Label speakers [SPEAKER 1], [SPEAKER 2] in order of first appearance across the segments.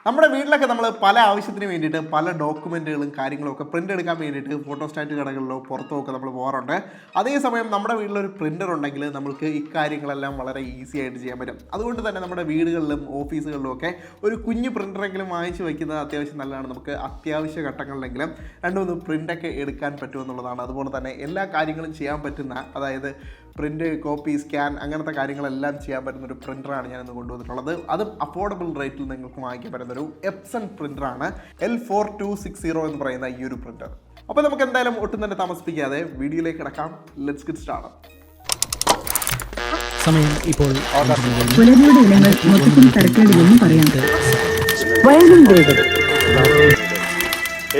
[SPEAKER 1] നമ്മുടെ വീട്ടിലൊക്കെ നമ്മൾ പല ആവശ്യത്തിന് വേണ്ടിയിട്ട് പല ഡോക്യുമെൻറ്റുകളും കാര്യങ്ങളും ഒക്കെ പ്രിൻ്റ് എടുക്കാൻ വേണ്ടിയിട്ട് ഫോട്ടോസ്റ്റാറ്റ് കടകളിലോ പുറത്തോ ഒക്കെ നമ്മൾ പോകാറുണ്ട്. അതേസമയം നമ്മുടെ വീട്ടിലൊരു പ്രിൻ്റർ ഉണ്ടെങ്കിൽ നമുക്ക് ഇക്കാര്യങ്ങളെല്ലാം വളരെ ഈസി ആയിട്ട് ചെയ്യാൻ പറ്റും. അതുകൊണ്ട് തന്നെ നമ്മുടെ വീടുകളിലും ഓഫീസുകളിലും ഒക്കെ ഒരു കുഞ്ഞു പ്രിൻ്ററെങ്കിലും വാങ്ങിച്ച് വയ്ക്കുന്നത് അത്യാവശ്യം നല്ലതാണ്. നമുക്ക് അത്യാവശ്യ ഘട്ടങ്ങളിലെങ്കിലും രണ്ടുമൂന്ന് പ്രിൻ്റൊക്കെ എടുക്കാൻ പറ്റുമെന്നുള്ളതാണ്. അതുപോലെ തന്നെ എല്ലാ കാര്യങ്ങളും ചെയ്യാൻ പറ്റുന്ന, അതായത് പ്രിൻ്റ്, കോപ്പി, സ്കാൻ അങ്ങനത്തെ കാര്യങ്ങളെല്ലാം ചെയ്യാൻ പറ്റുന്നൊരു പ്രിൻ്ററാണ് ഞാനിന്ന് കൊണ്ടുവന്നിട്ടുള്ളത്. അതും അഫോർഡബിൾ റേറ്റിൽ നിങ്ങൾക്ക് വാങ്ങിക്കാൻ പറ്റുന്നൊരു എപ്സൺ പ്രിൻ്ററാണ് L4260 എന്ന് പറയുന്ന ഈ ഒരു പ്രിൻ്റർ. അപ്പോൾ നമുക്ക് എന്തായാലും ഒട്ടും തന്നെ താമസിപ്പിക്കാതെ വീഡിയോയിലേക്ക് കിടക്കാം. Let's get start.
[SPEAKER 2] സമയം ഇപ്പോൾ
[SPEAKER 3] പുലരിയുടെ ഇനങ്ങൾ മൊത്തത്തിൽ തരക്കേടില്ലെന്ന് പറയാം.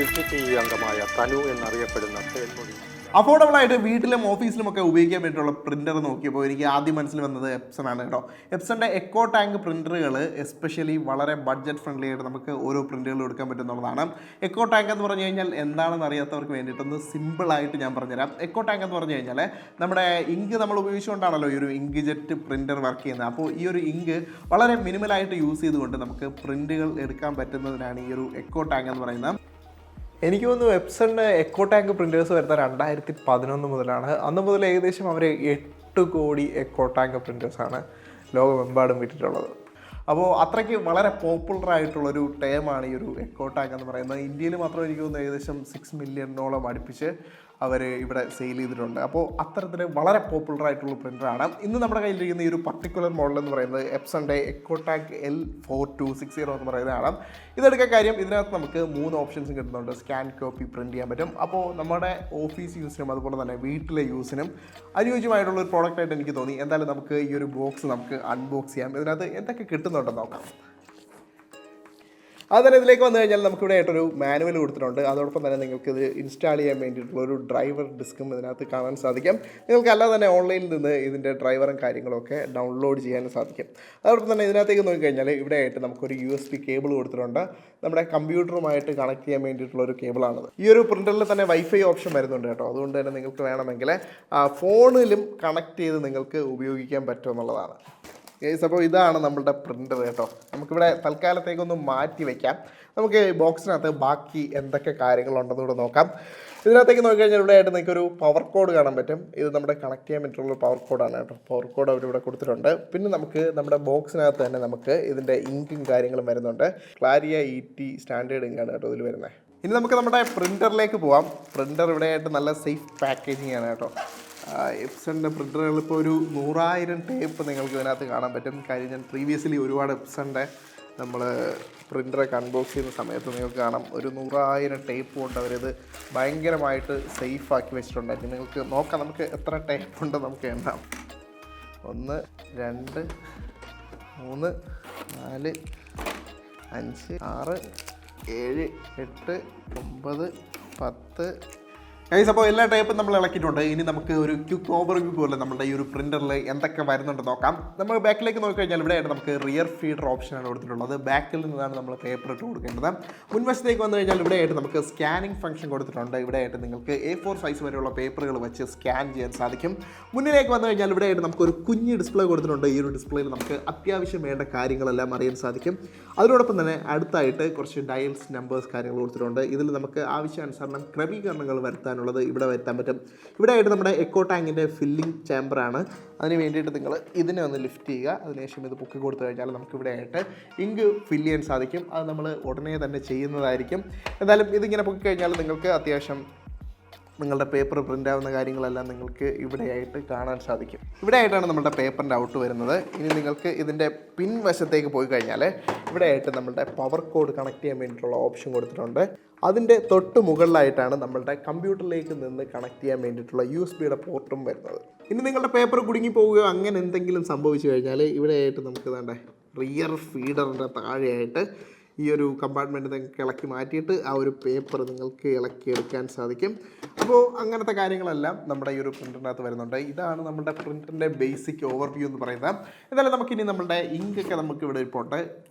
[SPEAKER 4] LTTE അംഗമായ തനു എന്നറിയപ്പെടുന്ന തേൻമൊഴി
[SPEAKER 1] അഫോർഡബിൾ ആയിട്ട് വീട്ടിലും ഓഫീസിലും ഒക്കെ ഉപയോഗിക്കാൻ പറ്റിയുള്ള പ്രിൻ്റർ നോക്കിയപ്പോൾ എനിക്ക് ആദ്യം മനസ്സിൽ വന്നത് എപ്സൺ ആണ് കേട്ടോ. എപ്സണിൻ്റെ എക്കോ ടാങ്ക് പ്രിൻ്ററുകൾ എസ്പെഷ്യലി വളരെ ബഡ്ജറ്റ് ഫ്രണ്ട്ലി ആയിട്ട് നമുക്ക് ഓരോ പ്രിൻ്റുകളും എടുക്കാൻ പറ്റുന്നുള്ളതാണ്. എക്കോ ടാങ്ക് എന്ന് പറഞ്ഞു കഴിഞ്ഞാൽ എന്താണെന്ന് അറിയാത്തവർക്ക് വേണ്ടിയിട്ടൊന്ന് സിമ്പിളായിട്ട് ഞാൻ പറഞ്ഞുതരാം. എക്കോ ടാങ്ക് എന്ന് പറഞ്ഞു കഴിഞ്ഞാൽ നമ്മുടെ ഇങ്ക് നമ്മൾ ഉപയോഗിച്ചുകൊണ്ടാണല്ലോ ഈ ഒരു ഇങ്ക് ജെറ്റ് പ്രിൻ്റർ വർക്ക് ചെയ്യുന്നത്. അപ്പോൾ ഈ ഒരു ഇങ്ക് വളരെ മിനിമലായിട്ട് യൂസ് ചെയ്തുകൊണ്ട് നമുക്ക് പ്രിൻ്റുകൾ എടുക്കാൻ പറ്റുന്നതിനാണ് ഈ ഒരു എക്കോ ടാങ്ക് എന്ന് പറയുന്നത്. എനിക്ക് തോന്നുന്നു എപ്സണിൻ്റെ എക്കോ ടാങ്ക് പ്രിൻറ്റേഴ്സ് വരുന്ന 2011 മുതലാണ്. അന്ന് മുതൽ ഏകദേശം അവർ 8 കോടി എക്കോ ടാങ്ക് പ്രിൻറ്റേഴ്സാണ് ലോകമെമ്പാടും വിട്ടിട്ടുള്ളത്. അപ്പോൾ അത്രയ്ക്ക് വളരെ പോപ്പുലറായിട്ടുള്ളൊരു ടേമാണ് ഈ ഒരു എക്കോ ടാങ്ക് എന്ന് പറയുന്നത്. ഇന്ത്യയിൽ മാത്രം എനിക്ക് തോന്നുന്നു ഏകദേശം 6 മില്യണോളം അടുപ്പിച്ച് അവർ ഇവിടെ സെയിൽ ചെയ്തിട്ടുണ്ട്. അപ്പോൾ അത്തരത്തിൽ വളരെ പോപ്പുലറായിട്ടുള്ള പ്രിൻ്ററാണ്. ഇന്ന് നമ്മുടെ കയ്യിലിരിക്കുന്ന ഈ ഒരു പർട്ടിക്കുലർ മോഡൽ എന്ന് പറയുന്നത് എപ്സണിൻ്റെ എക്കോ ടാങ്ക് L4260 എന്ന് പറയുന്നതാണ്. ഇതെടുക്കാൻ കാര്യം ഇതിനകത്ത് നമുക്ക് 3 ഓപ്ഷൻസും കിട്ടുന്നുണ്ട്. സ്കാൻ, കോപ്പി, പ്രിൻറ്റ് ചെയ്യാൻ പറ്റും. അപ്പോൾ നമ്മുടെ ഓഫീസ് യൂസിനും അതുപോലെ തന്നെ വീട്ടിലെ യൂസിനും അനുയോജ്യമായിട്ടുള്ള ഒരു പ്രോഡക്റ്റായിട്ട് എനിക്ക് തോന്നി. എന്തായാലും നമുക്ക് ഈ ഒരു ബോക്സ് നമുക്ക് അൺബോക്സ് ചെയ്യാം. ഇതിനകത്ത് എന്തൊക്കെ കിട്ടുന്നുണ്ടെന്ന് നോക്കാം. അതുതന്നെ ഇതിലേക്ക് വന്നു കഴിഞ്ഞാൽ നമുക്കിവിടെ ആയിട്ടൊരു മാനുവൽ കൊടുത്തിട്ടുണ്ട്. അതോടൊപ്പം തന്നെ നിങ്ങൾക്ക് ഇത് ഇൻസ്റ്റാൾ ചെയ്യാൻ വേണ്ടിയിട്ടുള്ള ഒരു ഡ്രൈവർ ഡിസ്കും ഇതിനകത്ത് കാണാൻ സാധിക്കും. നിങ്ങൾക്ക് അല്ലാതെ തന്നെ ഓൺലൈനിൽ നിന്ന് ഇതിൻ്റെ ഡ്രൈവറും കാര്യങ്ങളൊക്കെ ഡൗൺലോഡ് ചെയ്യാനും സാധിക്കും. അതോടൊപ്പം തന്നെ ഇതിനകത്തേക്ക് നോക്കിക്കഴിഞ്ഞാൽ ഇവിടെ ആയിട്ട് നമുക്കൊരു USB കേബിൾ കൊടുത്തിട്ടുണ്ട്. നമ്മുടെ കമ്പ്യൂട്ടറുമായിട്ട് കണക്ട് ചെയ്യാൻ വേണ്ടിയിട്ടുള്ള ഒരു കേബിളാണത്. ഈ ഒരു പ്രിൻ്ററിൽ തന്നെ വൈഫൈ ഓപ്ഷൻ വരുന്നുണ്ട് കേട്ടോ. അതുകൊണ്ട് തന്നെ നിങ്ങൾക്ക് വേണമെങ്കിൽ ഫോണിലും കണക്ട് ചെയ്ത് നിങ്ങൾക്ക് ഉപയോഗിക്കാൻ പറ്റുമെന്നുള്ളതാണ്. അപ്പോൾ ഇതാണ് നമ്മളുടെ പ്രിൻ്റർ കേട്ടോ. നമുക്കിവിടെ തൽക്കാലത്തേക്കൊന്ന് മാറ്റി വയ്ക്കാം. നമുക്ക് ബോക്സിനകത്ത് ബാക്കി എന്തൊക്കെ കാര്യങ്ങളുണ്ടെന്നുകൂടെ നോക്കാം. ഇതിനകത്തേക്ക് നോക്കിക്കഴിഞ്ഞാൽ ഇവിടെ ആയിട്ട് നിങ്ങൾക്കൊരു പവർ കോഡ് കാണാൻ പറ്റും. ഇത് നമ്മുടെ കണക്ട് ചെയ്യാൻ പറ്റുള്ള പവർ കോഡാണ് കേട്ടോ. പവർ കോഡ് അവരിവിടെ കൊടുത്തിട്ടുണ്ട്. പിന്നെ നമുക്ക് നമ്മുടെ ബോക്സിനകത്ത് തന്നെ നമുക്ക് ഇതിൻ്റെ ഇങ്കും കാര്യങ്ങളും വരുന്നുണ്ട്. ക്ലാരിയ ET സ്റ്റാൻഡേർഡ് ഇങ്കാണ് കേട്ടോ ഇതിൽ വരുന്നത്. ഇനി നമുക്ക് നമ്മുടെ പ്രിൻ്ററിലേക്ക് പോവാം. പ്രിൻ്റർ ഇവിടെ ആയിട്ട് നല്ല സേഫ് പാക്കേജിങ് ആണ് കേട്ടോ. എപ്സണിൻ്റെ പ്രിൻ്ററുകൾ ഇപ്പോൾ ഒരു 100,000 ടേപ്പ് നിങ്ങൾക്ക് ഇതിനകത്ത് കാണാൻ പറ്റും. കാര്യം ഞാൻ പ്രീവിയസ്ലി ഒരുപാട് എപ്സണിൻ്റെ നമ്മൾ പ്രിൻ്ററൊക്കെ അൺബോക്സ് ചെയ്യുന്ന സമയത്ത് നിങ്ങൾക്ക് കാണാം ഒരു 100,000 ടേപ്പ് കൊണ്ട് അവരിത് ഭയങ്കരമായിട്ട് സേഫാക്കി വെച്ചിട്ടുണ്ടായിരിക്കും. നിങ്ങൾക്ക് നോക്കാം നമുക്ക് എത്ര ടേപ്പ് ഉണ്ട് നമുക്ക് എണ്ണാം. 1 2 3 4 5 6 7 8 9 10. അപ്പോൾ എല്ലാ ടൈപ്പും നമ്മൾ ഇളക്കിയിട്ടുണ്ട്. ഇനി നമുക്ക് ഒരു ക്വിക്ക് ഓവർവ്യൂ പോലെ നമ്മുടെ ഈ ഒരു പ്രിൻ്ററിൽ എന്തൊക്കെ വരുന്നുണ്ട് നോക്കാം. നമ്മൾ ബാക്കിലേക്ക് നോക്കിക്കഴിഞ്ഞാൽ ഇവിടെ ആയിട്ട് നമുക്ക് റിയർ ഫീഡർ ഓപ്ഷനാണ് കൊടുത്തിട്ടുള്ളത്. ബാക്കിൽ നിന്നാണ് നമ്മൾ പേപ്പർ ഇട്ട് കൊടുക്കേണ്ടത്. മുൻവശത്തേക്ക് വന്നു കഴിഞ്ഞാൽ ഇവിടെ ആയിട്ട് നമുക്ക് സ്കാനിങ് ഫംഗ്ഷൻ കൊടുത്തിട്ടുണ്ട്. ഇവിടെ ആയിട്ട് നിങ്ങൾക്ക് A4 സൈസ് വരെയുള്ള പേപ്പറുകൾ വെച്ച് സ്കാൻ ചെയ്യാൻ സാധിക്കും. മുന്നിലേക്ക് വന്നു കഴിഞ്ഞാൽ ഇവിടെ ആയിട്ട് നമുക്കൊരു കുഞ്ഞ് ഡിസ്പ്ലേ കൊടുത്തിട്ടുണ്ട്. ഈ ഒരു ഡിസ്പ്ലേയിൽ നമുക്ക് അത്യാവശ്യം വേണ്ട കാര്യങ്ങളെല്ലാം അറിയാൻ സാധിക്കും. അതിനോടൊപ്പം തന്നെ അടുത്തായിട്ട് കുറച്ച് ഡയൽസ്, നമ്പേഴ്സ് കാര്യങ്ങൾ കൊടുത്തിട്ടുണ്ട്. ഇതിൽ നമുക്ക് ആവശ്യാനുസരണം ക്രമീകരണങ്ങൾ വരുത്താൻ ഇവിടെ വരുത്താൻ പറ്റും. ഇവിടെ ആയിട്ട് നമ്മുടെ എക്കോ ടാങ്കിൻ്റെ ഫില്ലിംഗ് ചേമ്പറാണ്. അതിന് വേണ്ടിയിട്ട് നിങ്ങൾ ഇതിനെ ഒന്ന് ലിഫ്റ്റ് ചെയ്യുക. അതിനുശേഷം ഇത് പൊക്കി കൊടുത്തു കഴിഞ്ഞാൽ നമുക്ക് ഇവിടെ ആയിട്ട് ഇങ്ക് ഫില്ല് ചെയ്യാൻ സാധിക്കും. അത് നമ്മൾ ഉടനെ തന്നെ ചെയ്യുന്നതായിരിക്കും. എന്തായാലും ഇതിങ്ങനെ പൊക്കി കഴിഞ്ഞാൽ നിങ്ങൾക്ക് അത്യാവശ്യം നിങ്ങളുടെ പേപ്പർ പ്രിൻ്റ് ആവുന്ന കാര്യങ്ങളെല്ലാം നിങ്ങൾക്ക് ഇവിടെയായിട്ട് കാണാൻ സാധിക്കും. ഇവിടെ ആയിട്ടാണ് നമ്മുടെ പേപ്പറിൻ്റെ ഔട്ട് വരുന്നത്. ഇനി നിങ്ങൾക്ക് ഇതിൻ്റെ പിൻവശത്തേക്ക് പോയി കഴിഞ്ഞാൽ ഇവിടെ ആയിട്ട് നമ്മളുടെ പവർ കോഡ് കണക്ട് ചെയ്യാൻ വേണ്ടിയിട്ടുള്ള ഓപ്ഷൻ കൊടുത്തിട്ടുണ്ട്. അതിൻ്റെ തൊട്ട് മുകളിലായിട്ടാണ് നമ്മളുടെ കമ്പ്യൂട്ടറിലേക്ക് നിന്ന് കണക്ട് ചെയ്യാൻ വേണ്ടിയിട്ടുള്ള USB പോർട്ടും വരുന്നത്. ഇനി നിങ്ങളുടെ പേപ്പർ കുടുങ്ങി പോവുകയോ അങ്ങനെ എന്തെങ്കിലും സംഭവിച്ചു കഴിഞ്ഞാൽ ഇവിടെ ആയിട്ട് നമുക്ക് വേണ്ട റിയർ ഫീഡറിൻ്റെ താഴെയായിട്ട് ഈ ഒരു കമ്പാർട്ട്മെൻറ്റ് നിങ്ങൾക്ക് ഇളക്കി മാറ്റിയിട്ട് ആ ഒരു പേപ്പർ നിങ്ങൾക്ക് ഇളക്കിയെടുക്കാൻ സാധിക്കും. അപ്പോൾ അങ്ങനത്തെ കാര്യങ്ങളെല്ലാം നമ്മുടെ ഈ ഒരു പ്രിൻ്ററിനകത്ത് വരുന്നുണ്ട്. ഇതാണ് നമ്മുടെ പ്രിൻ്ററിൻ്റെ ബേസിക് ഓവർവ്യൂ എന്ന് പറയുന്നത്. എന്തായാലും നമുക്കിനി നമ്മുടെ ഇങ്കൊക്കെ നമുക്ക് ഇവിടെ ഇപ്പോൾ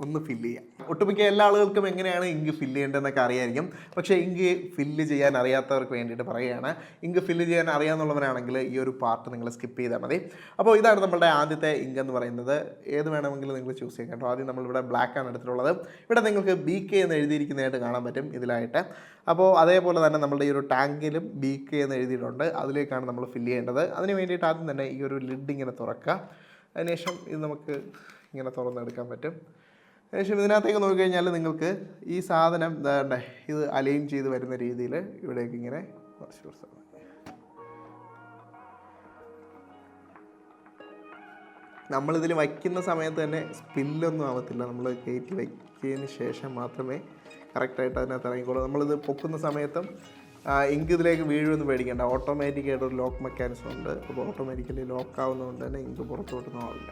[SPEAKER 1] ഒന്ന് ഫില്ല് ചെയ്യാം. ഒട്ടുമിക്ക എല്ലാ ആളുകൾക്കും എങ്ങനെയാണ് ഇങ്ക് ഫില്ല് ചെയ്യേണ്ടതെന്നൊക്കെ അറിയായിരിക്കും. പക്ഷേ ഇങ്ക് ഫില്ല് ചെയ്യാൻ അറിയാത്തവർക്ക് വേണ്ടിയിട്ട് പറയുകയാണ്. ഇങ്ക് ഫില്ല് ചെയ്യാൻ അറിയാമെന്നുള്ളവരാണെങ്കിൽ ഈ ഒരു പാർട്ട് നിങ്ങൾ സ്കിപ്പ് ചെയ്താൽ മതി. അപ്പോൾ ഇതാണ് നമ്മുടെ ആദ്യത്തെ ഇങ്ക് എന്ന് പറയുന്നത്. ഏത് വേണമെങ്കിലും നിങ്ങൾ ചൂസ് ചെയ്യാം കേട്ടോ. ആദ്യം നമ്മളിവിടെ ബ്ലാക്കാണ് എടുത്തിട്ടുള്ളത്. ഇവിടെ നിങ്ങൾ നിങ്ങൾക്ക് BK എന്ന് എഴുതിയിരിക്കുന്നതായിട്ട് കാണാൻ പറ്റും ഇതിലായിട്ട്. അപ്പോൾ അതേപോലെ തന്നെ നമ്മുടെ ഈ ഒരു ടാങ്കിലും BK എന്ന് എഴുതിയിട്ടുണ്ട്. അതിലേക്കാണ് നമ്മൾ ഫില്ല് ചെയ്യേണ്ടത്. അതിന് വേണ്ടിയിട്ട് ആദ്യം തന്നെ ഈ ഒരു ലിഡ് ഇങ്ങനെ തുറക്കുക. അതിനുശേഷം ഇത് നമുക്ക് ഇങ്ങനെ തുറന്നെടുക്കാൻ പറ്റും. അതിനുശേഷം ഇതിനകത്തേക്ക് നോക്കിക്കഴിഞ്ഞാൽ നിങ്ങൾക്ക് ഈ സാധനം ഇത് അലൈൻ ചെയ്ത് വരുന്ന രീതിയിൽ ഇവിടേക്ക് ഇങ്ങനെ നമ്മളിതിൽ വയ്ക്കുന്ന സമയത്ത് തന്നെ സ്പില്ലൊന്നും ആവത്തില്ല. നമ്മൾ കയറ്റി വയ്ക്കിയതിന് ശേഷം മാത്രമേ കറക്റ്റായിട്ട് അതിനകത്ത് ഇറങ്ങിക്കോളൂ. നമ്മളിത് പൊക്കുന്ന സമയത്തും ഇങ്ക് ഇതിലേക്ക് വീഴുമെന്ന് പേടിക്കേണ്ട. ഓട്ടോമാറ്റിക്കായിട്ടൊരു ലോക്ക് മെക്കാനിസം ഉണ്ട്. അപ്പോൾ ഓട്ടോമാറ്റിക്കലി ലോക്ക് ആവുന്നതുകൊണ്ട് തന്നെ ഇങ്ക് പുറത്തോട്ടൊന്നും ആവില്ല.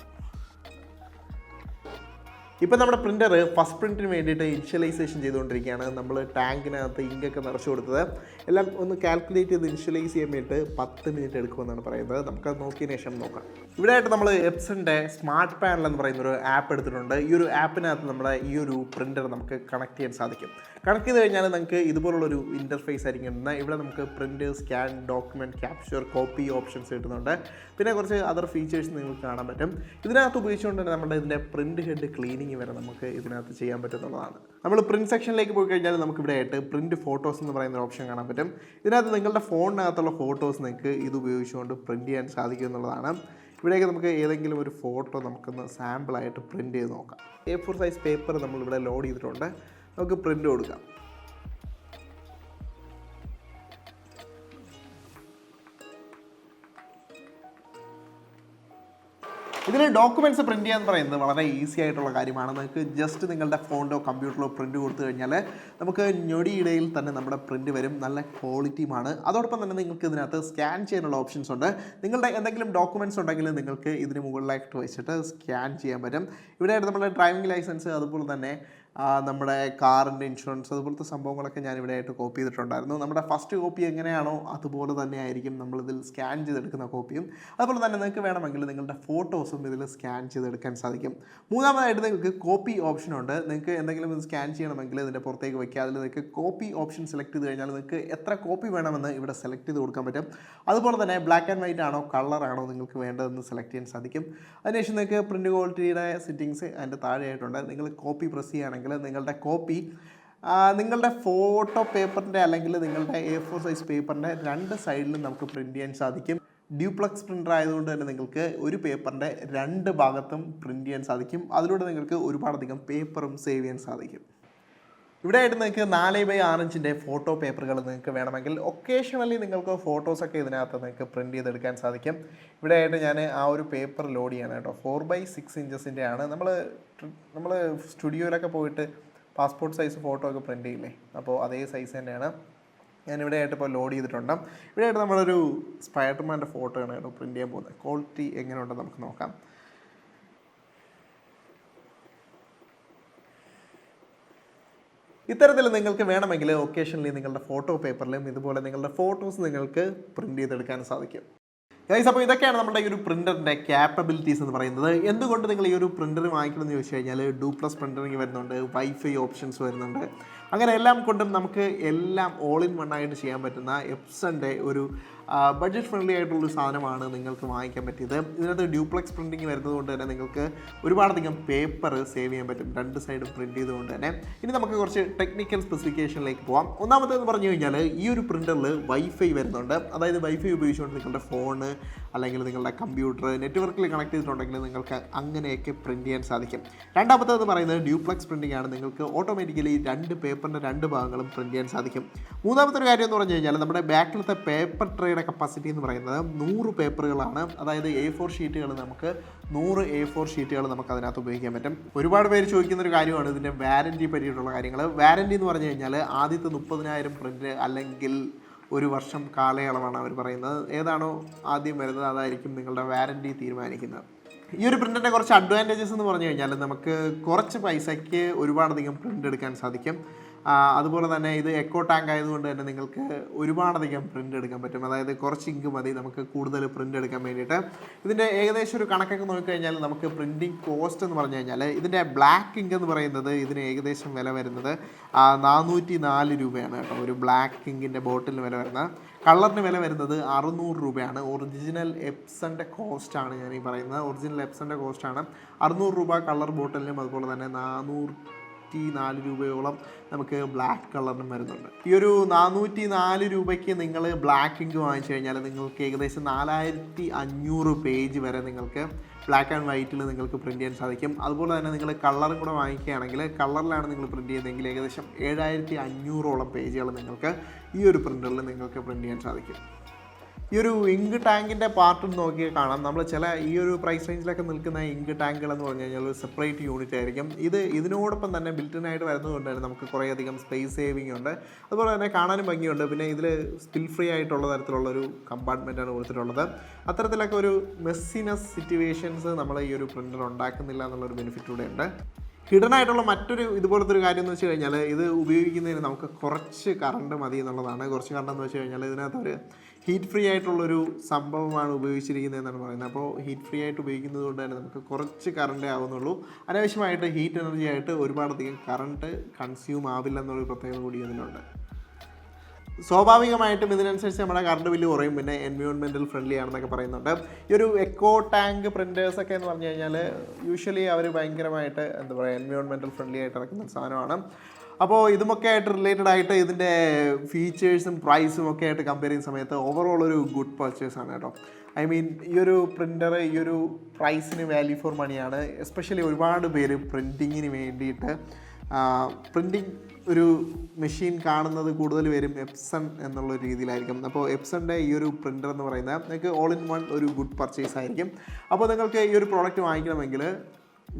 [SPEAKER 1] ഇപ്പോൾ നമ്മുടെ പ്രിൻ്റർ ഫസ്റ്റ് പ്രിൻറ്റിന് വേണ്ടിയിട്ട് ഇനിഷ്യലൈസേഷൻ ചെയ്തുകൊണ്ടിരിക്കുകയാണ്. നമ്മൾ ടാങ്കിനകത്ത് ഇങ്കൊക്കെ നിറച്ച് കൊടുത്തത് എല്ലാം ഒന്ന് കാൽക്കുലേറ്റ് ചെയ്ത് ഇനിഷ്യലൈസ് ചെയ്യാൻ വേണ്ടിയിട്ട് 10 മിനിറ്റ് എടുക്കുമെന്നാണ് പറയുന്നത്. നമുക്കത് നോക്കിയതിന് ശേഷം നോക്കാം. ഇവിടെ ആയിട്ട് നമ്മൾ എപ്സൻ്റെ സ്മാർട്ട് പാനൽ എന്ന് പറയുന്നൊരു ആപ്പ് എടുത്തിട്ടുണ്ട്. ഈ ഒരു ആപ്പിനകത്ത് നമ്മുടെ ഈ ഒരു പ്രിൻ്റർ നമുക്ക് കണക്ട് ചെയ്യാൻ സാധിക്കും. കണക്ട് ചെയ്ത് കഴിഞ്ഞാൽ നമുക്ക് ഇതുപോലുള്ളൊരു ഇൻ്റർഫേസ് ആയിരിക്കും കിട്ടുന്നത്. ഇവിടെ നമുക്ക് print, scan, document, capture, copy options കിട്ടുന്നുണ്ട്. പിന്നെ കുറച്ച് അതർ ഫീച്ചേഴ്സ് നിങ്ങൾക്ക് കാണാൻ പറ്റും. ഇതിനകത്ത് ഉപയോഗിച്ചുകൊണ്ട് തന്നെ നമ്മുടെ ഇതിൻ്റെ പ്രിൻറ്റ് ഹെഡ് ക്ലീനിങ് വരെ നമുക്ക് ഇതിനകത്ത് ചെയ്യാൻ പറ്റുന്നതാണ്. നമ്മൾ പ്രിൻറ്റ് സെക്ഷനിലേക്ക് പോയി കഴിഞ്ഞാൽ നമുക്ക് ഇവിടെ ആയിട്ട് പ്രിൻറ്റ് ഫോട്ടോസ് എന്ന് പറയുന്ന ഓപ്ഷൻ കാണാൻ പറ്റും. ഇതിനകത്ത് നിങ്ങളുടെ ഫോണിനകത്തുള്ള ഫോട്ടോസ് നിങ്ങൾക്ക് ഇത് ഉപയോഗിച്ചുകൊണ്ട് പ്രിൻറ്റ് ചെയ്യാൻ സാധിക്കും എന്നുള്ളതാണ്. ഇവിടേക്ക് നമുക്ക് ഏതെങ്കിലും ഒരു ഫോട്ടോ നമുക്കൊന്ന് സാമ്പിളായിട്ട് പ്രിൻറ്റ് ചെയ്ത് നോക്കാം. A4 സൈസ് പേപ്പർ നമ്മളിവിടെ ലോഡ് ചെയ്തിട്ടുണ്ട്. നമുക്ക് പ്രിൻ്റ് കൊടുക്കാം. ഇതിൽ ഡോക്യുമെൻറ്റ്സ് പ്രിൻറ്റ് ചെയ്യാന്ന് പറയുന്നത് വളരെ ഈസി ആയിട്ടുള്ള കാര്യമാണ്. നിങ്ങൾക്ക് ജസ്റ്റ് നിങ്ങളുടെ ഫോണിലോ കമ്പ്യൂട്ടറിലോ പ്രിൻറ്റ് കൊടുത്തു കഴിഞ്ഞാൽ നമുക്ക് ഞൊടിയിടയിൽ തന്നെ നമ്മുടെ പ്രിൻറ്റ് വരും. നല്ല ക്വാളിറ്റിയുമാണ്. അതോടൊപ്പം തന്നെ നിങ്ങൾക്ക് ഇതിനകത്ത് സ്കാൻ ചെയ്യാനുള്ള ഓപ്ഷൻസ് ഉണ്ട്. നിങ്ങളുടെ എന്തെങ്കിലും ഡോക്യുമെൻറ്റ്സ് ഉണ്ടെങ്കിൽ നിങ്ങൾക്ക് ഇതിന് മുകളിലായിട്ട് വെച്ചിട്ട് സ്കാൻ ചെയ്യാൻ പറ്റും. ഇവിടെയായിട്ട് നമ്മുടെ ഡ്രൈവിംഗ് ലൈസൻസ്, അതുപോലെ തന്നെ നമ്മുടെ കാറിൻ്റെ ഇൻഷുറൻസ്, അതുപോലത്തെ സംഭവങ്ങളൊക്കെ ഞാനിവിടെ ആയിട്ട് കോപ്പി ചെയ്തിട്ടുണ്ടായിരുന്നു. നമ്മുടെ ഫസ്റ്റ് കോപ്പി എങ്ങനെയാണോ അതുപോലെ തന്നെ ആയിരിക്കും നമ്മളിതിൽ സ്കാൻ ചെയ്തെടുക്കുന്ന കോപ്പിയും. അതുപോലെ തന്നെ നിങ്ങൾക്ക് വേണമെങ്കിൽ നിങ്ങളുടെ ഫോട്ടോസും ഇതിൽ സ്കാൻ ചെയ്തെടുക്കാൻ സാധിക്കും. മൂന്നാമതായിട്ട് നിങ്ങൾക്ക് കോപ്പി ഓപ്ഷനുണ്ട്. നിങ്ങൾക്ക് എന്തെങ്കിലും ഇത് സ്കാൻ ചെയ്യണമെങ്കിൽ ഇതിൻ്റെ പുറത്തേക്ക് വയ്ക്കുക. അതിൽ നിങ്ങൾക്ക് കോപ്പി ഓപ്ഷൻ സെലക്ട് ചെയ്ത് കഴിഞ്ഞാൽ നിങ്ങൾക്ക് എത്ര കോപ്പി വേണമെന്ന് ഇവിടെ സെലക്ട് ചെയ്ത് കൊടുക്കാൻ പറ്റും. അതുപോലെ തന്നെ ബ്ലാക്ക് ആൻഡ് വൈറ്റ് ആണോ കളറാണോ നിങ്ങൾക്ക് വേണ്ടതെന്ന് സെലക്ട് ചെയ്യാൻ സാധിക്കും. അതിനുശേഷം നിങ്ങൾക്ക് പ്രിൻറ്റ് ക്വാളിറ്റിയുടെ സെറ്റിങ്സ് അതിൻ്റെ താഴെയായിട്ടുണ്ട്. നിങ്ങൾ കോപ്പി പ്രസ് ചെയ്യുകയാണെങ്കിൽ നിങ്ങളുടെ കോപ്പി നിങ്ങളുടെ ഫോട്ടോ പേപ്പറിൻ്റെ അല്ലെങ്കിൽ നിങ്ങളുടെ A4 സൈസ് പേപ്പറിൻ്റെ 2 സൈഡിലും നമുക്ക് പ്രിൻറ്റ് ചെയ്യാൻ സാധിക്കും. ഡ്യൂപ്ലക്സ് പ്രിൻ്റർ ആയതുകൊണ്ട് തന്നെ നിങ്ങൾക്ക് ഒരു പേപ്പറിൻ്റെ 2 ഭാഗത്തും പ്രിൻറ്റ് ചെയ്യാൻ സാധിക്കും. അതിലൂടെ നിങ്ങൾക്ക് ഒരുപാടധികം പേപ്പറും സേവ് ചെയ്യാൻ സാധിക്കും. ഇവിടെ ആയിട്ട് നിങ്ങൾക്ക് 4x6 ഇഞ്ചിൻ്റെ ഫോട്ടോ പേപ്പറുകൾ നിങ്ങൾക്ക് വേണമെങ്കിൽ ഒക്കേഷണലി നിങ്ങൾക്ക് ഫോട്ടോസൊക്കെ ഇതിനകത്ത് നിങ്ങൾക്ക് പ്രിൻറ്റ് ചെയ്തെടുക്കാൻ സാധിക്കും. ഇവിടെ ആയിട്ട് ഞാൻ ആ ഒരു പേപ്പർ ലോഡ് ചെയ്യണം കേട്ടോ. 4x6 ഇഞ്ചസിൻ്റെ ആണ്. നമ്മൾ സ്റ്റുഡിയോയിലൊക്കെ പോയിട്ട് പാസ്പോർട്ട് സൈസ് ഫോട്ടോ ഒക്കെ പ്രിൻറ്റ് ചെയ്യില്ലേ, അപ്പോൾ അതേ സൈസ് തന്നെയാണ്. ഞാനിവിടെ ആയിട്ട് ഇപ്പോൾ ലോഡ് ചെയ്തിട്ടുണ്ട്. ഇവിടെ ആയിട്ട് നമ്മളൊരു സ്പൈഡർമാൻ്റെ ഫോട്ടോ ആണ് കേട്ടോ പ്രിൻറ്റ് ചെയ്യാൻ പോകുന്നത്. ക്വാളിറ്റി എങ്ങനെയുണ്ടെന്ന് നമുക്ക് നോക്കാം. ഇത്തരത്തിൽ നിങ്ങൾക്ക് വേണമെങ്കിൽ ഒക്കേഷനിൽ നിങ്ങളുടെ ഫോട്ടോ പേപ്പറിലും ഇതുപോലെ നിങ്ങളുടെ ഫോട്ടോസ് നിങ്ങൾക്ക് പ്രിൻറ്റ് ചെയ്തെടുക്കാൻ സാധിക്കും. ഗൈസ്, അപ്പോൾ ഇതൊക്കെയാണ് നമ്മുടെ ഈ ഒരു പ്രിൻ്ററിൻ്റെ ക്യാപ്പബിലിറ്റീസ് എന്ന് പറയുന്നത്. എന്തുകൊണ്ട് നിങ്ങൾ ഈ ഒരു പ്രിൻ്റർ വാങ്ങിക്കണമെന്ന് ചോദിച്ചു കഴിഞ്ഞാൽ ഡ്യൂപ്ലസ് പ്രിൻ്ററിങ് വരുന്നുണ്ട്, വൈഫൈ ഓപ്ഷൻസ് വരുന്നുണ്ട്. അങ്ങനെ എല്ലാം കൊണ്ടും നമുക്ക് എല്ലാം ഓൾ ഇൻ വൺ ആയിട്ട് ചെയ്യാൻ പറ്റുന്ന എപ്സൻ്റെ ഒരു ബഡ്ജറ്റ് ഫ്രണ്ട്ലി ആയിട്ടുള്ളൊരു സാധനമാണ് നിങ്ങൾക്ക് വാങ്ങിക്കാൻ പറ്റിയത്. ഇതിനകത്ത് ഡ്യൂപ്ലക്സ് പ്രിൻറ്റിങ് വരുന്നത് കൊണ്ട് തന്നെ നിങ്ങൾക്ക് ഒരുപാടധികം പേപ്പർ സേവ് ചെയ്യാൻ പറ്റും 2 സൈഡും പ്രിൻറ്റ് ചെയ്തുകൊണ്ട് തന്നെ. ഇനി നമുക്ക് കുറച്ച് ടെക്നിക്കൽ സ്പെസിഫിക്കേഷനിലേക്ക് പോകാം. ഒന്നാമത്തേന്ന് പറഞ്ഞു കഴിഞ്ഞാൽ ഈ ഒരു പ്രിൻ്ററിൽ വൈഫൈ വരുന്നുണ്ട്. അതായത് വൈഫൈ ഉപയോഗിച്ചുകൊണ്ട് നിങ്ങളുടെ ഫോണ് അല്ലെങ്കിൽ നിങ്ങളുടെ കമ്പ്യൂട്ടർ നെറ്റ്വർക്കിൽ കണക്ട് ചെയ്തിട്ടുണ്ടെങ്കിൽ നിങ്ങൾക്ക് അങ്ങനെയൊക്കെ പ്രിൻറ്റ് ചെയ്യാൻ സാധിക്കും. രണ്ടാമത്തേന്ന് പറയുന്നത് ഡ്യൂപ്ലക്സ് പ്രിൻറ്റിംഗ് ആണ്. നിങ്ങൾക്ക് ഓട്ടോമാറ്റിക്കലി 2 പേപ്പറിൻ്റെ 2 ഭാഗങ്ങളും പ്രിൻറ്റ് ചെയ്യാൻ സാധിക്കും. മൂന്നാമത്തെ ഒരു കാര്യം എന്ന് പറഞ്ഞു കഴിഞ്ഞാൽ നമ്മുടെ ബാക്കിലത്തെ പേപ്പർ ട്രേയുടെ കപ്പാസിറ്റി എന്ന് പറയുന്നത് 100 പേപ്പറുകളാണ്. അതായത് A4 ഷീറ്റുകൾ നമുക്ക് 100 A4 ഷീറ്റുകൾ നമുക്ക് അതിനകത്ത് ഉപയോഗിക്കാൻ പറ്റും. ഒരുപാട് പേര് ചോദിക്കുന്ന ഒരു കാര്യമാണ് ഇതിൻ്റെ വാരൻറ്റി പറ്റിയിട്ടുള്ള കാര്യങ്ങൾ. വാരൻറ്റി എന്ന് പറഞ്ഞു കഴിഞ്ഞാൽ ആദ്യത്തെ 30,000 പ്രിൻറ്റ് അല്ലെങ്കിൽ 1 വർഷം കാലയളവാണ് അവർ പറയുന്നത്. ഏതാണോ ആദ്യം വരുന്നത് അതായിരിക്കും നിങ്ങളുടെ വാരൻറ്റി തീരുമാനിക്കുന്നത്. ഈ ഒരു പ്രിൻ്റിൻ്റെ കുറച്ച് അഡ്വാൻറ്റേജസ് എന്ന് പറഞ്ഞു കഴിഞ്ഞാൽ നമുക്ക് കുറച്ച് പൈസയ്ക്ക് ഒരുപാടധികം പ്രിൻ്റ് എടുക്കാൻ സാധിക്കും. അതുപോലെ തന്നെ ഇത് എക്കോ ടാങ്ക് ആയതുകൊണ്ട് തന്നെ നിങ്ങൾക്ക് ഒരുപാടധികം പ്രിൻ്റ് എടുക്കാൻ പറ്റും. അതായത് കുറച്ച് ഇങ്ക് മതി നമുക്ക് കൂടുതൽ പ്രിൻ്റ് എടുക്കാൻ വേണ്ടിയിട്ട്. ഇതിൻ്റെ ഏകദേശം ഒരു കണക്കൊക്കെ നോക്കിക്കഴിഞ്ഞാൽ നമുക്ക് പ്രിൻറ്റിങ് കോസ്റ്റ് എന്ന് പറഞ്ഞു കഴിഞ്ഞാൽ ഇതിൻ്റെ ബ്ലാക്ക് ഇങ്ക് എന്ന് പറയുന്നത് ഇതിന് ഏകദേശം വില വരുന്നത് 404 രൂപയാണ് കേട്ടോ. ഒരു ബ്ലാക്ക് ഇങ്കിൻ്റെ ബോട്ടിലിന് വില വരുന്നത്. കളറിന് വില വരുന്നത് 600 രൂപയാണ്. ഒറിജിനൽ എപ്സൻ്റെ കോസ്റ്റാണ് ഞാനീ പറയുന്നത്. ഒറിജിനൽ എപ്സൻ്റെ കോസ്റ്റാണ് 600 രൂപ കളർ ബോട്ടിലിനും. അതുപോലെ തന്നെ 404 രൂപയോളം നമുക്ക് ബ്ലാക്ക് കളറിനും വരുന്നുണ്ട്. ഈ ഒരു 404 രൂപയ്ക്ക് നിങ്ങൾ ബ്ലാക്ക് ഇങ്ക് വാങ്ങിച്ചു കഴിഞ്ഞാൽ നിങ്ങൾക്ക് ഏകദേശം 4500 പേജ് വരെ നിങ്ങൾക്ക് ബ്ലാക്ക് ആൻഡ് വൈറ്റിൽ നിങ്ങൾക്ക് പ്രിൻറ്റ് ചെയ്യാൻ സാധിക്കും. അതുപോലെ തന്നെ നിങ്ങൾ കളറും കൂടെ വാങ്ങിക്കുകയാണെങ്കിൽ കളറിലാണ് നിങ്ങൾ പ്രിൻറ്റ് ചെയ്യുന്നതെങ്കിൽ ഏകദേശം 7500ഓളം പേജുകൾ നിങ്ങൾക്ക് ഈ ഒരു പ്രിൻ്ററിൽ നിങ്ങൾക്ക് പ്രിൻറ്റ് ചെയ്യാൻ സാധിക്കും. ഈ ഒരു ഇങ്ക് ടാങ്കിൻ്റെ പാർട്ട് നോക്കിയാൽ കാണാം. നമ്മൾ ചില ഈ ഒരു പ്രൈസ് റേഞ്ചിലൊക്കെ നിൽക്കുന്ന ഇങ്ക് ടാങ്കുകൾ എന്ന് പറഞ്ഞു കഴിഞ്ഞാൽ ഒരു സെപ്പറേറ്റ് യൂണിറ്റ് ആയിരിക്കും. ഇതിനോടൊപ്പം തന്നെ ബിൽറ്റിനായിട്ട് വരുന്നതുകൊണ്ട് തന്നെ നമുക്ക് കുറേയധികം സ്പേസ് സേവിങ് ഉണ്ട്. അതുപോലെ തന്നെ കാണാനും ഭംഗിയുണ്ട്. പിന്നെ ഇതിൽ സ്പിൽ ഫ്രീ ആയിട്ടുള്ള തരത്തിലുള്ളൊരു കമ്പാർട്ട്മെൻറ്റാണ് കൊടുത്തിട്ടുള്ളത്. അത്തരത്തിലൊക്കെ ഒരു മെസ്സിനെസ് സിറ്റുവേഷൻസ് നമ്മൾ ഈ ഒരു പ്രിൻ്റർ ഉണ്ടാക്കുന്നില്ല എന്നുള്ളൊരു ബെനിഫിറ്റ് കൂടെ ഉണ്ട്. ഹിഡൻ ആയിട്ടുള്ള മറ്റൊരു ഇതുപോലത്തെ ഒരു കാര്യം എന്ന് വെച്ച് കഴിഞ്ഞാൽ ഇത് ഉപയോഗിക്കുന്നതിന് നമുക്ക് കുറച്ച് കറണ്ട് മതി എന്നുള്ളതാണ്. കുറച്ച് കറണ്ട് എന്ന് വെച്ച് കഴിഞ്ഞാൽ ഇതിനകത്ത് ഒരു ഹീറ്റ് ഫ്രീ ആയിട്ടുള്ളൊരു സംഭവമാണ് ഉപയോഗിച്ചിരിക്കുന്നതെന്നാണ് പറയുന്നത്. അപ്പോൾ ഹീറ്റ് ഫ്രീ ആയിട്ട് ഉപയോഗിക്കുന്നത് കൊണ്ട് തന്നെ നമുക്ക് കുറച്ച് കറണ്ടേ ആവുന്നുള്ളൂ. അനാവശ്യമായിട്ട് ഹീറ്റ് എനർജി ആയിട്ട് ഒരുപാടധികം കറണ്ട് കൺസ്യൂം ആവില്ല എന്നുള്ളൊരു പ്രത്യേകത കൂടി അതിനുണ്ട്. സ്വാഭാവികമായിട്ടും ഇതിനനുസരിച്ച് നമ്മുടെ കറണ്ട് ബില്ല് കുറയും. പിന്നെ എൻവയോൺമെൻറ്റൽ ഫ്രണ്ട്ലി ആണെന്നൊക്കെ പറയുന്നുണ്ട്. ഈ ഒരു എക്കോ ടാങ്ക് പ്രിൻറ്റേഴ്സൊക്കെ എന്ന് പറഞ്ഞു കഴിഞ്ഞാൽ യൂഷ്വലി അവർ ഭയങ്കരമായിട്ട് എന്താ പറയുക എൻവയോൺമെൻറ്റൽ ഫ്രണ്ട്ലി ആയിട്ട് ഇറക്കുന്ന സാധനമാണ്. അപ്പോൾ ഇതുമൊക്കെ ആയിട്ട് റിലേറ്റഡ് ആയിട്ട് ഇതിൻ്റെ ഫീച്ചേഴ്സും പ്രൈസും ഒക്കെ ആയിട്ട് കമ്പയർ ചെയ്യുന്ന സമയത്ത് ഓവറോൾ ഒരു ഗുഡ് പർച്ചേസാണ് കേട്ടോ. ഐ മീൻ ഈ ഒരു പ്രിൻ്റർ ഈ ഒരു പ്രൈസിന് വാല്യൂ ഫോർ മണിയാണ്. എസ്പെഷ്യലി ഒരുപാട് പേര് പ്രിൻറ്റിങ്ങിന് വേണ്ടിയിട്ട് പ്രിൻറ്റിങ് ഒരു മെഷീൻ കാണുന്നത് കൂടുതൽ പേരും എപ്സൺ എന്നുള്ള രീതിയിലായിരിക്കും. അപ്പോൾ എപ്സണിൻ്റെ ഈ ഒരു പ്രിൻ്റർ എന്ന് പറയുന്നത് നിങ്ങൾക്ക് ഓൾ ഇൻ വൺ ഒരു ഗുഡ് പർച്ചേസ് ആയിരിക്കും. അപ്പോൾ നിങ്ങൾക്ക് ഈ ഒരു പ്രോഡക്റ്റ് വാങ്ങിക്കണമെങ്കിൽ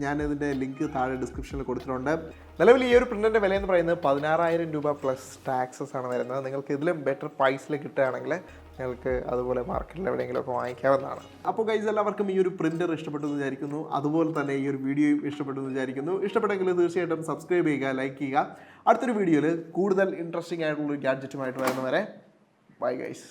[SPEAKER 1] ഞാനിതിൻ്റെ ലിങ്ക് താഴെ ഡിസ്ക്രിപ്ഷനിൽ കൊടുത്തിട്ടുണ്ട്. നിലവിൽ ഈ ഒരു പ്രിൻ്ററിൻ്റെ വില എന്ന് പറയുന്നത് 16,000 രൂപ പ്ലസ് ടാക്സസ് ആണ് വരുന്നത്. നിങ്ങൾക്ക് ഇതിലും ബെറ്റർ പ്രൈസിൽ കിട്ടുകയാണെങ്കിൽ നിങ്ങൾക്ക് അതുപോലെ മാർക്കറ്റിൽ എവിടെയെങ്കിലുമൊക്കെ വാങ്ങിക്കാവുന്നതാണ്. അപ്പോൾ ഗൈസ് എല്ലാവർക്കും ഈ ഒരു പ്രിൻ്റർ ഇഷ്ടപ്പെട്ടു എന്ന് വിചാരിക്കുന്നു. അതുപോലെ തന്നെ ഈ ഒരു വീഡിയോയും ഇഷ്ടപ്പെട്ടു എന്ന് വിചാരിക്കുന്നു. ഇഷ്ടപ്പെട്ടെങ്കിൽ തീർച്ചയായിട്ടും സബ്സ്ക്രൈബ് ചെയ്യുക, ലൈക്ക് ചെയ്യുക. അടുത്തൊരു വീഡിയോയിൽ കൂടുതൽ ഇൻട്രസ്റ്റിംഗ് ആയിട്ടുള്ളൊരു ഗാഡ്ജറ്റുമായിട്ട് വരുന്നവരെ ബൈ ഗൈസ്.